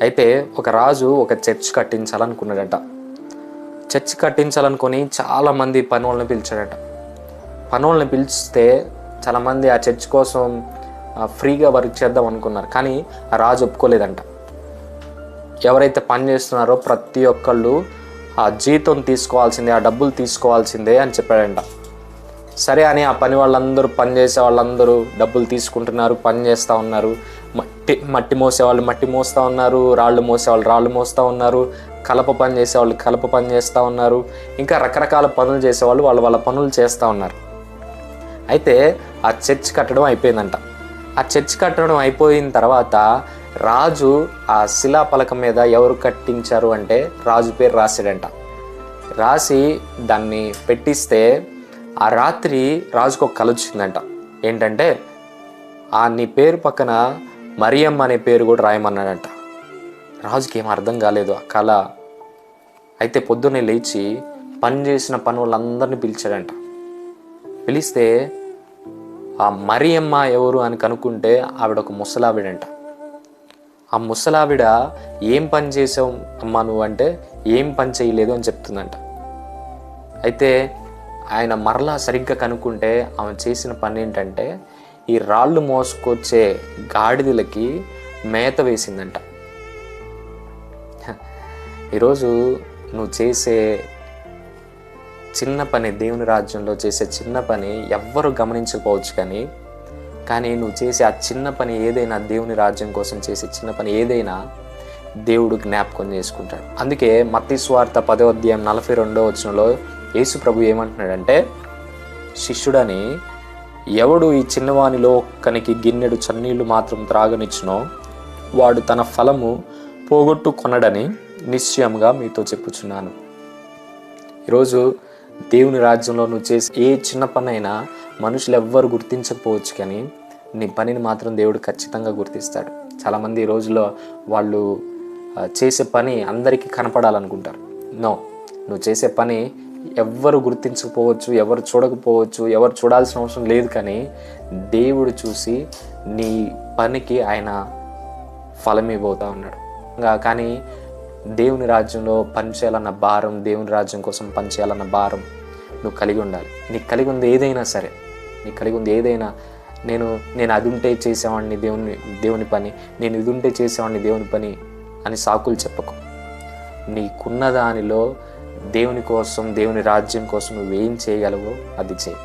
అయితే ఒక రాజు ఒక చర్చ్ కట్టించాలనుకున్నాడట. చర్చ్ కట్టించాలనుకొని చాలామంది పనులను పిలిచాడట. పనులను పిలిస్తే చాలామంది ఆ చర్చ్ కోసం ఫ్రీగా వర్క్ చేద్దాం అనుకున్నారు. కానీ ఆ రాజు ఒప్పుకోలేదంట. ఎవరైతే పని చేస్తున్నారో ప్రతి ఒక్కళ్ళు ఆ జీతం తీసుకోవాల్సిందే, ఆ డబ్బులు తీసుకోవాల్సిందే అని చెప్పాడంట. సరే అని ఆ పని వాళ్ళందరూ, పని చేసే వాళ్ళందరూ డబ్బులు తీసుకుంటున్నారు, పని చేస్తూ ఉన్నారు. మట్టి మోసేవాళ్ళు మట్టి మోస్తూ ఉన్నారు, రాళ్ళు మోసేవాళ్ళు రాళ్ళు మోస్తూ ఉన్నారు, కలప పని చేసేవాళ్ళు కలప పని చేస్తూ ఉన్నారు, ఇంకా రకరకాల పనులు చేసేవాళ్ళు వాళ్ళ పనులు చేస్తూ ఉన్నారు. అయితే ఆ చర్చ్ కట్టడం అయిపోయిందంట. ఆ చర్చ్ కట్టడం అయిపోయిన తర్వాత రాజు ఆ శిలాపలకం మీద ఎవరు కట్టించారు అంటే రాజు పేరు రాశాడంట. రాసి దాన్ని పెట్టిస్తే ఆ రాత్రి రాజుకు ఒక కల వచ్చిందంట. ఏంటంటే నీ పేరు పక్కన మరియమ్మ అనే పేరు కూడా రాయమన్నాడంట. రాజుకి ఏం అర్థం కాలేదు ఆ కళ. అయితే పొద్దున్నే లేచి పని చేసిన పని వాళ్ళందరినీ పిలిచాడంట. పిలిస్తే ఆ మరియమ్మ ఎవరు అని కనుక్కుంటే ఆవిడ ఒక ముసలావిడంట. ఆ ముసలావిడ ఏం పని చేసావు అమ్మా నువ్వు అంటే ఏం పని చేయలేదు అని చెప్తుందంట. అయితే ఆయన మరలా సరిగ్గా కనుక్కుంటే ఆమె చేసిన పని ఏంటంటే ఈ రాళ్ళు మోసుకొచ్చే గాడిదలకి మేత వేసిందంట. ఈరోజు నువ్వు చేసే చిన్న పని, దేవుని రాజ్యంలో చేసే చిన్న పని ఎవ్వరు గమనించకపోవచ్చు, కానీ నువ్వు చేసే ఆ చిన్న పని ఏదైనా, దేవుని రాజ్యం కోసం చేసే చిన్న పని ఏదైనా దేవుడు జ్ఞాపకం చేసుకుంటాడు. అందుకే మత్తయి సువార్త 10వ అధ్యాయం 42వ వచనంలో యేసు ప్రభు ఏమంటున్నాడంటే, శిష్యుడని ఎవడు ఈ చిన్నవానిలో ఒక్కనికి గిన్నెడు చన్నీళ్లు మాత్రం త్రాగనిచ్చునో వాడు తన ఫలము పోగొట్టుకొనడని నిశ్చయంగా మీతో చెప్పుచున్నాను. ఈరోజు దేవుని రాజ్యంలో నువ్వు చేసే ఏ చిన్న పని అయినా మనుషులు ఎవ్వరు గుర్తించకపోవచ్చు, కానీ నీ పనిని మాత్రం దేవుడు ఖచ్చితంగా గుర్తిస్తాడు. చాలామంది ఈ రోజుల్లో వాళ్ళు చేసే పని అందరికీ కనపడాలనుకుంటారు. నువ్వు చేసే పని ఎవ్వరు గుర్తించకపోవచ్చు, ఎవరు చూడకపోవచ్చు, ఎవరు చూడాల్సిన అవసరం లేదు, కానీ దేవుడు చూసి నీ పనికి ఆయన ఫలం ఇవ్వబోతా ఉన్నాడు. కానీ దేవుని రాజ్యంలో పనిచేయాలన్న భారం, దేవుని రాజ్యం కోసం పనిచేయాలన్న భారం నువ్వు కలిగి ఉండాలి. నీకు కలిగి ఉంది ఏదైనా సరే, నీకు కలిగి ఉంది ఏదైనా, నేను అది ఉంటే చేసేవాడిని దేవుని పని, నేను ఇది ఉంటే చేసేవాడిని దేవుని పని అని సాకులు చెప్పకు. నీకున్న దానిలో దేవుని కోసం, దేవుని రాజ్యం కోసం నువ్వేం చేయగలవో అది చేయి.